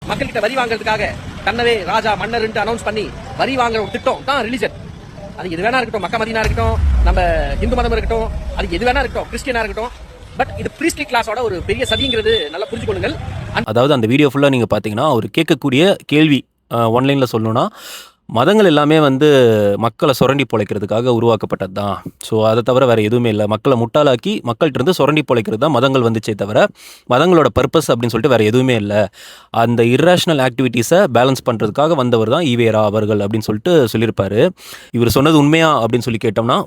மக்கள்கிட்ட வரி வாங்குறதுக்காக தன்னவே ராஜா மன்னர் அனௌன்ஸ் பண்ணி வரி வாங்குற ஒரு திட்டம் தான் ரிலிஜன். அது எது வேணா இருக்கட்டும், மக்க மதீனா இருக்கட்டும், நம்ம இந்து மதம் இருக்கட்டும், அது எது வேணா இருக்கட்டும், கிறிஸ்டியனா இருக்கட்டும். பட் இது பிரீஸ்ட்லி கிளாஸோட ஒரு பெரிய சதிங்கிறது நல்லா புரிஞ்சு கொள்ளுங்கள். அதாவது அந்த வீடியோ ஃபுல்லாக நீங்கள் பார்த்தீங்கன்னா அவர் கேட்கக்கூடிய கேள்வி ஒன்லைனில் சொல்லணும்னா, மதங்கள் எல்லாமே வந்து மக்களை சுரண்டி பிழைக்கிறதுக்காக உருவாக்கப்பட்டது தான். ஸோ அதை தவிர வேறு எதுவுமே இல்லை. மக்களை முட்டாளாக்கி மக்கள்கிட்ட இருந்து சுரண்டி பிழைக்கிறது தான் மதங்கள் வந்துச்சே தவிர மதங்களோட பர்பஸ் அப்படின்னு சொல்லிட்டு வேறு எதுவுமே இல்லை. அந்த இர்ரேஷனல் ஆக்டிவிட்டீஸை பேலன்ஸ் பண்ணுறதுக்காக வந்தவர் தான் ஈவேரா அவர்கள் அப்படின்னு சொல்லிட்டு சொல்லியிருப்பார். இவர் சொன்னது உண்மையா அப்படின்னு சொல்லி கேட்டோம்னா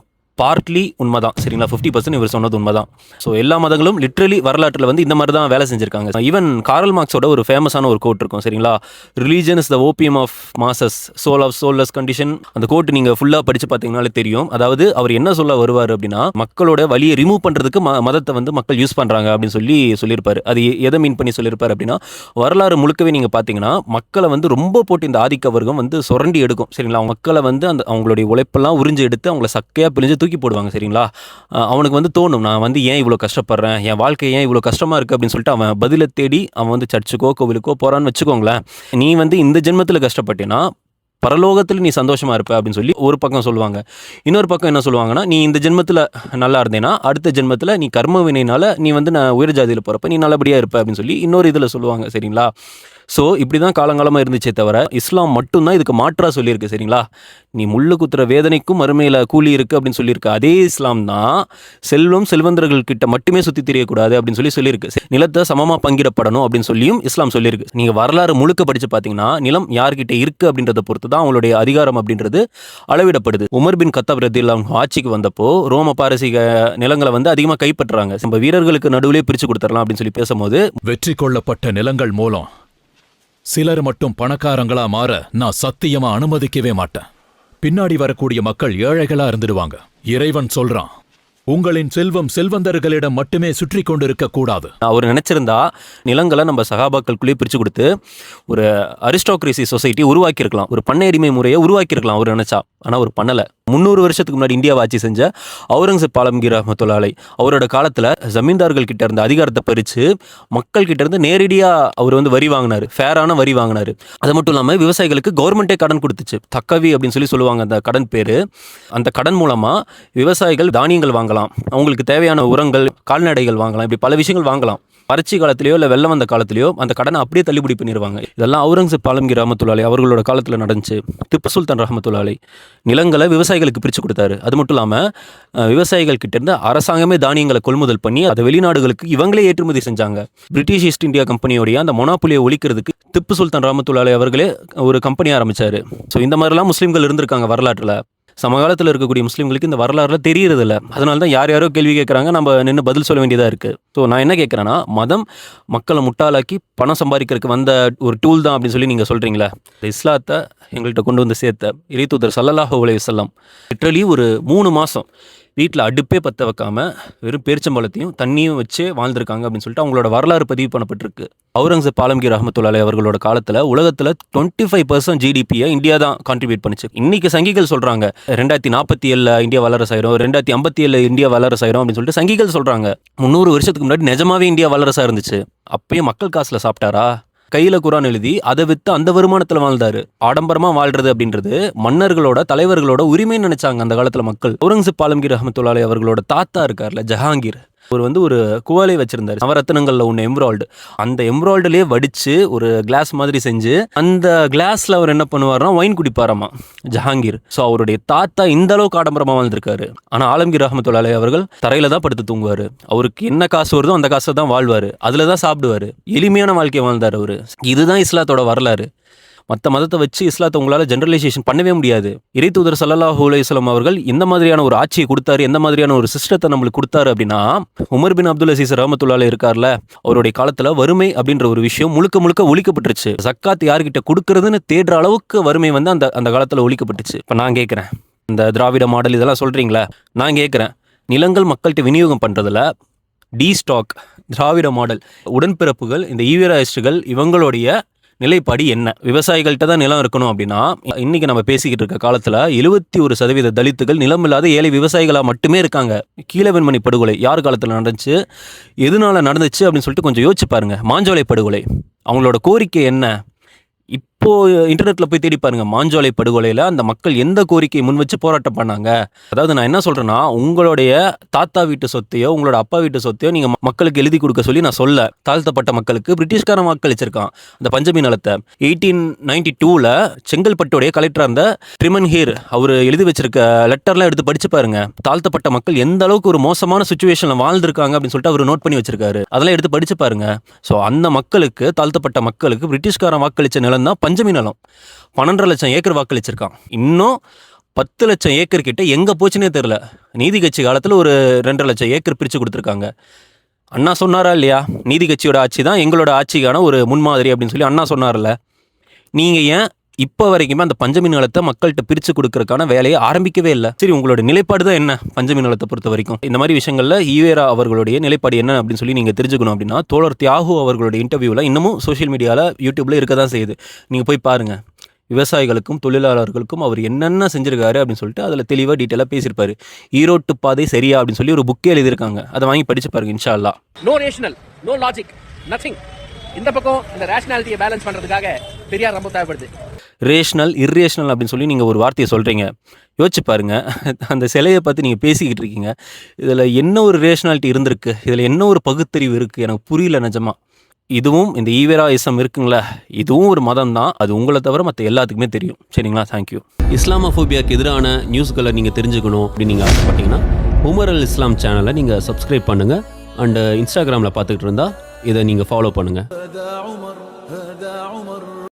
பார்ட்லி உண்மை தான். சரிங்களா, 50% இவர் சொன்னது உண்மை தான். ஸோ எல்லா மதங்களும் லிட்ரலி வரலாற்றில் வந்து இந்த மாதிரி தான் வேலை செஞ்சுருக்காங்க. ஈவன் காரல் மார்க்ஸோட ஒரு ஃபேமஸான ஒரு கோட் இருக்கும். சரிங்களா, religion is the opium of masses, soul of soulless condition. அந்த கோட் நீங்கள் ஃபுல்லாக படித்து பார்த்தீங்கனாலே தெரியும். அதாவது அவர் என்ன சொல்ல வருவார் அப்படின்னா, மக்களோட வலியை ரிமூவ் பண்ணுறதுக்கு மதத்தை வந்து மக்கள் யூஸ் பண்ணுறாங்க அப்படின்னு சொல்லியிருப்பார். அது எதை மீன் பண்ணி சொல்லியிருப்பார் அப்படின்னா, வரலாறு முழுக்கவே நீங்கள் பார்த்தீங்கன்னா மக்களை வந்து ரொம்ப போட்டு இந்த ஆதிக்க வர்க்கம் வந்து சுரண்டி எடுக்கும். சரிங்களா, மக்களை வந்து அந்த அவங்களுடைய உழைப்பெல்லாம் உறிஞ்சு எடுத்து அவங்கள சக்கையாக பிரிஞ்சு தூக்கி போடுவாங்க. சரிங்களா, அவனுக்கு வந்து தோணும், நான் வந்து ஏன் இவ்வளோ கஷ்டப்படுறேன், என் வாழ்க்கை ஏன் இவ்வளோ கஷ்டமாக இருக்குது அப்படின்னு சொல்லிட்டு அவன் பதிலை தேடி அவன் வந்து சர்ச்சுக்கோ கோவிலுக்கோ போகிறான்னு வச்சுக்கோங்களேன். நீ வந்து இந்த ஜென்மத்தில் கஷ்டப்பட்டேன்னா பரலோகத்தில் நீ சந்தோஷமாக இருப்ப அப்படின்னு சொல்லி ஒரு பக்கம் சொல்லுவாங்க. இன்னொரு பக்கம் என்ன சொல்லுவாங்கன்னா, நீ இந்த ஜென்மத்தில் நல்லா இருந்தேன்னா அடுத்த ஜென்மத்தில் நீ கர்ம வினைனால நீ வந்து நான் உயர் ஜாதியில் போகிறப்ப நீ நல்லபடியாக இருப்ப அப்படின்னு சொல்லி இன்னொரு இதில் சொல்லுவாங்க. சரிங்களா, ஸோ இப்படி தான் காலங்காலமாக இருந்துச்சே தவிர இஸ்லாம் மட்டும்தான் இதுக்கு மாற்றாக சொல்லியிருக்கு. சரிங்களா, நீ முள்ளு குத்துற வேதனைக்கும் மறுமையில் கூலி இருக்குது அப்படின்னு சொல்லியிருக்கு. அதே இஸ்லாம் தான் செல்வந்தர்கள் கிட்ட மட்டுமே சுற்றி தெரியக்கூடாது அப்படின்னு சொல்லியிருக்கு. நிலத்தை சமமாக பங்கிடப்படணும் அப்படின்னு சொல்லியும் இஸ்லாம் சொல்லியிருக்கு. நீங்கள் வரலாறு முழுக்க படித்து பார்த்தீங்கன்னா நிலம் யார்கிட்ட இருக்குது அப்படின்றத பொறுத்து தான் அவங்களுடைய அதிகாரம் அப்படின்றது அளவிடப்படுது. உமர் பின் கத்தாப் ரலியல்லாஹு அன்ஹு ஆட்சிக்கு வந்தப்போ ரோம பாரசீக நிலங்களை வந்து அதிகமாக கைப்பற்றுறாங்க. நம்ம வீரர்களுக்கு நடுவிலே பிரித்து கொடுத்துடலாம் அப்படின்னு சொல்லி பேசும்போது, வெற்றி கொள்ளப்பட்ட நிலங்கள் மூலம் சிலர் மட்டும் பணக்காரங்களா மாற நான் சத்தியமா அனுமதிக்கவே மாட்டேன். பின்னாடி வரக்கூடிய மக்கள் ஏழைகளா இருந்துடுவாங்க. இறைவன் சொல்றான், உங்களின் செல்வம் செல்வந்தர்களிடம் மட்டுமே சுற்றி கொண்டிருக்க கூடாது. அவர் நினைச்சிருந்தா நிலங்களை நம்ம சகாபாக்களுக்குள்ளேயே பிரித்து கொடுத்து ஒரு அரிஸ்டோக்ரேசி சொசைட்டி உருவாக்கியிருக்கலாம், ஒரு பண்ணை அடிமை முறையை உருவாக்கியிருக்கலாம் அவர் நினைச்சா. ஆனால் அவர் பண்ணலை. 300 வருஷத்துக்கு முன்னாடி இந்தியாவை ஆட்சி செஞ்ச அவுரங்கசீப் ஆலம்கீர் ரஹ்மத்துல்லாஹி அலைஹி அவரோட காலத்தில் ஜமீன்தார்கள் கிட்ட இருந்த அதிகாரத்தை பறித்து மக்கள் கிட்ட இருந்து நேரடியாக அவர் வந்து வரி வாங்கினார், ஃபேரான வரி வாங்கினார். அது மட்டும் இல்லாமல் விவசாயிகளுக்கு கவர்மெண்ட்டே கடன் கொடுத்துச்சு. தக்கவி அப்படின்னு சொல்லுவாங்க அந்த கடன் பேர். அந்த கடன் மூலமாக விவசாயிகள் தானியங்கள் வாங்கலாம், அவங்களுக்கு தேவையான உரங்கள், கால்நடைகள் வாங்கலாம், இப்படி பல விஷயங்கள் வாங்கலாம். வறட்சி காலத்திலையோ இல்லை வெள்ளம் வந்த காலத்திலையோ அந்த கடனை அப்படியே தள்ளுபடி பண்ணிடுவாங்க. இதெல்லாம் அவுரங்கசீப் ஆலம்கீர் ரஹ்மத்துல்லாஹி அலைஹி அவர்களோட காலத்தில் நடந்துச்சு. திப்பு சுல்தான் ரஹ்மத்துல்லாஹி அலைஹி நிலங்களை விவசாயிகளுக்கு பிரித்து கொடுத்தாரு. அது மட்டும் இல்லாமல் விவசாயிகள் கிட்ட இருந்து அரசாங்கமே தானியங்களை கொள்முதல் பண்ணி அதை வெளிநாடுகளுக்கு இவங்களே ஏற்றுமதி செஞ்சாங்க. பிரிட்டிஷ் ஈஸ்ட் இந்தியா கம்பெனியோடைய அந்த மொனாப்புலியை ஒழிக்கிறதுக்கு திப்பு சுல்தான் ரஹ்மத்துல்லாஹி அலைஹி அவர்களே ஒரு கம்பெனி ஆரம்பித்தார். ஸோ இந்த மாதிரிலாம் முஸ்லீம்கள் இருந்திருக்காங்க வரலாற்றில். சமகாலத்தில் இருக்கக்கூடிய முஸ்லீம்களுக்கு இந்த வரலாறுல தெரியறதில்ல. அதனால தான் யார் யாரோ கேள்வி கேட்குறாங்க, நம்ம நின்று பதில் சொல்ல வேண்டியதாக இருக்குது. ஸோ நான் என்ன கேட்குறேன்னா, மதம் மக்களை முட்டாளாக்கி பணம் சம்பாதிக்கிறதுக்கு வந்த ஒரு டூல் தான் அப்படின்னு சொல்லி நீங்கள் சொல்கிறீங்களே. இந்த இஸ்லாத்தை எங்கள்கிட்ட கொண்டு வந்து சேர்த்த இறைத்தூதர் ஸல்லல்லாஹு அலைஹி வஸல்லம் லிட்ரலி ஒரு 3 மாதம் வீட்டில் அடுப்பே பற்ற வைக்காமல் வெறும் பேரிச்சம்பழத்தையும் தண்ணியும் வச்சு வாழ்ந்திருக்காங்க அப்படின்னு சொல்லிட்டு அவங்களோட வரலாறு பதிவு பண்ணப்பட்டிருக்கு. அவுரங்கசீப் ஆலம்கீர் ரஹ்மத்துல்லாஹி அலைஹி அவர்களோட காலத்தில் உலகத்தில் 25% ஜிடிபியை இந்தியா தான் கான்ட்ரிபியூட் பண்ணிச்சு. இன்னைக்கு சங்கிகள் சொல்கிறாங்க 2047 இந்தியா வல்லரசு ஆயிரும், 2057 இந்தியா வல்லரசு ஆயிரும் அப்படின்னு சொல்லிட்டு சங்கிகள் சொல்கிறாங்க. 300 வருஷத்துக்கு முன்னாடி நிஜமாவே இந்தியா வல்லரசாக இருந்துச்சு. அப்பயும் மக்கள் காசில் சாப்பிட்டாரா? கையில் குரான் எழுதி அதை விற்று அந்த வருமானத்தில் வாழ்ந்தாரு. ஆடம்பரமாக வாழ்றது அப்படின்றது மன்னர்களோட தலைவர்களோட உரிமைன்னு நினைச்சாங்க அந்த காலத்தில் மக்கள். அவுரங்கசீப் ஆலம்கீர் ரஹ்மத்துல்லாஹி அலைஹி அவர்களோட தாத்தா இருக்கார்ல ஜஹாங்கீர், அவர் வந்து ஒரு குவாலை வச்சிருந்தார், நவரத்தினங்களில் ஒன்று எம்ப்ராய்டு. அந்த எம்ப்ராய்டுலேயே வடித்து ஒரு கிளாஸ் மாதிரி செஞ்சு அந்த கிளாஸில் அவர் என்ன பண்ணுவார்னா ஒயின் குடிப்பாராமா ஜஹாங்கீர். ஸோ அவருடைய தாத்தா இந்த அளவுக்கு ஆடம்பரமாக வாழ்ந்திருக்காரு. ஆனால் ஆலம்கீர் ரஹ்மத்துல்லாஹி அலைஹி அவர்கள் தரையில் தான் படுத்து தூங்குவார். அவருக்கு என்ன காசு வருதோ அந்த காசை தான் வாழ்வார், அதில் தான் சாப்பிடுவார். எளிமையான வாழ்க்கையை வாழ்ந்தார் அவர். இதுதான் இஸ்லாத்தோட வரலாறு. மற்ற மதத்தை வச்சு இஸ்லாத்தை உங்களால் ஜென்ரலைசேஷன் பண்ணவே முடியாது. இறைத்தூதர் ஸல்லல்லாஹு அலைஹி வஸல்லம் அவர்கள் எந்த மாதிரியான ஒரு ஆட்சியை கொடுத்தாரு, எந்த மாதிரியான ஒரு சிஸ்டத்தை நம்மளுக்கு கொடுத்தாரு அப்படின்னா, உமர் பின் அப்துல் அசீஸ் ரஹ்மத்துல்லாஹி அலைஹி இருக்கார்ல, அவருடைய காலத்தில் வறுமை அப்படின்ற ஒரு விஷயம் முழுக்க முழுக்க ஒழிக்கப்பட்டுருச்சு. ஜக்காத் யார்கிட்ட கொடுக்கறதுன்னு தேடுற அளவுக்கு வறுமை வந்து அந்த காலத்தில் ஒழிக்கப்பட்டுச்சு. இப்போ நான் கேட்குறேன், இந்த திராவிட மாடல் இதெல்லாம் சொல்கிறீங்களே, நான் கேட்குறேன், நிலங்கள் மக்கள்கிட்ட விநியோகம் பண்ணுறதுல ஸ்டாக் திராவிட மாடல் உடன்பிறப்புகள் இந்த ஈவிராயிஸ்டுகள் இவங்களுடைய நிலைப்பாடு என்ன? விவசாயிகள்கிட்ட தான் நிலம் இருக்கணும் அப்படின்னா, இன்னைக்கு நம்ம பேசிக்கிட்டு இருக்க காலத்தில் 71% தலித்துகள் நிலம் இல்லாத ஏழை விவசாயிகளாக மட்டுமே இருக்காங்க. கீழவெண்மணி படுகொலை யார் காலத்தில் நடந்துச்சு, எதனால நடந்துச்சு அப்படின்னு சொல்லிட்டு கொஞ்சம் யோசிச்சு பாருங்க. மாஞ்சோலை படுகொலை அவங்களோட கோரிக்கை என்ன? இப்போ இன்டர்நெட்டில் போய் தேடி பாருங்க, மாஞ்சோலை படுகொலையில் அந்த மக்கள் எந்த கோரிக்கையை முன் வச்சு போராட்டம் பண்ணாங்க. அதாவது நான் என்ன சொல்கிறேன்னா, உங்களுடைய தாத்தா வீட்டு சொத்தையோ உங்களோட அப்பா வீட்டு சொத்தையோ நீங்கள் மக்களுக்கு எழுதி கொடுக்க சொல்லி நான் சொல்ல. தாழ்த்தப்பட்ட மக்களுக்கு பிரிட்டிஷ்காரன் வாக்களிச்சிருக்கான் அந்த பஞ்சமி நிலத்தை. 1892 செங்கல்பட்டுடைய கலெக்டராக இருந்த ட்ரிமன் ஹீர் அவர் எழுதி வச்சிருக்க லெட்டர்லாம் எடுத்து படிச்சு பாருங்க. தாழ்த்தப்பட்ட மக்கள் எந்த அளவுக்கு ஒரு மோசமான சுச்சுவேஷனில் வாழ்ந்திருக்காங்க அப்படின்னு சொல்லிட்டு அவர் நோட் பண்ணி வச்சிருக்காரு. அதெல்லாம் எடுத்து படிச்சு பாருங்க. ஸோ அந்த மக்களுக்கு, தாழ்த்தப்பட்ட மக்களுக்கு பிரிட்டிஷ்காரன் வாக்களித்த நிலம் தான் பஞ்சமி நிலம். 12.5 லட்சம் ஏக்கர் வாக்களிச்சிருக்கான். இன்னும் 10 லட்சம் ஏக்கர் கிட்ட எங்க போச்சுன்னே தெரியல. நீதி கட்சி காலத்தில் ஒரு 2.5 லட்சம் ஏக்கர் பிரித்து கொடுத்துருக்காங்க. அண்ணா சொன்னாரா இல்லையா, நீதி கட்சியோட ஆட்சி தான் எங்களோட ஆட்சிக்கான ஒரு முன்மாதிரி அப்படின்னு சொல்லி அண்ணா சொன்னார்ல. நீங்கள் ஏன் இப்போ வரைக்குமே அந்த பஞ்சமி நிலத்தை மக்கள்கிட்ட பிரித்து கொடுக்கறதுக்கான வேலையை ஆரம்பிக்கவே இல்லை? சரி, உங்களோட நிலைப்பாடு தான் என்ன பஞ்சமி நிலத்தை பொறுத்த வரைக்கும்? இந்த மாதிரி விஷயங்களில் ஈவேரா அவர்களுடைய நிலைப்பாடு என்ன அப்படின்னு சொல்லி நீங்கள் தெரிஞ்சுக்கணும் அப்படின்னா, தோழர் தியாகு அவர்களுடைய இன்டர்வியூவில் இன்னமும் சோஷியல் மீடியாவில் யூடியூப்பில் இருக்க தான் செய்யுது. நீங்கள் போய் பாருங்கள். விவசாயிகளுக்கும் தொழிலாளர்களுக்கும் அவர் என்னென்ன செஞ்சிருக்காரு அப்படின்னு சொல்லிட்டு அதில் தெளிவாக டீட்டெயிலாக பேசியிருப்பாரு. ஈரோட்டு பாதை சரியா அப்படின்னு சொல்லி ஒரு புக்கே எழுதியிருக்காங்க. அதை வாங்கி படிச்சு பாருங்க இன்ஷா அல்லாஹ். No rational, no logic, nothing. இந்த பக்கம் இந்த ரேஷனாலிட்டியை பேலன்ஸ் பண்ணுறதுக்காக பெரியார் ரொம்ப தேவைப்படுது. ரேஷனல், இர்ரேஷனல் அப்படின்னு சொல்லி நீங்கள் ஒரு வார்த்தையை சொல்கிறீங்க. யோசிச்சு பாருங்கள், அந்த சிலையை பார்த்து நீங்கள் பேசிக்கிட்டு இருக்கீங்க. இதில் என்ன ஒரு ரேஷனாலிட்டி இருந்திருக்கு? இதில் என்ன ஒரு பகுத்தறிவு இருக்குது? எனக்கு புரியல நிஜமா. இதுவும் இந்த ஈவேராயிசம் இருக்குங்களா, இதுவும் ஒரு மதம் தான். அது உங்களை தவிர மற்ற எல்லாத்துக்குமே தெரியும். சரிங்களா? தேங்க்யூ. இஸ்லாமோஃபோபியாவுக்கு எதிரான நியூஸ்களை நீங்கள் தெரிஞ்சுக்கணும் அப்படின்னு நீங்கள் ஆசைப்பட்டீங்கன்னா உமர் அல் இஸ்லாம் சேனலை நீங்கள் சப்ஸ்கிரைப் பண்ணுங்கள். அண்டு இன்ஸ்டாகிராமில் பார்த்துக்கிட்டு இருந்தால் இதை நீங்கள் ஃபாலோ பண்ணுங்கள்.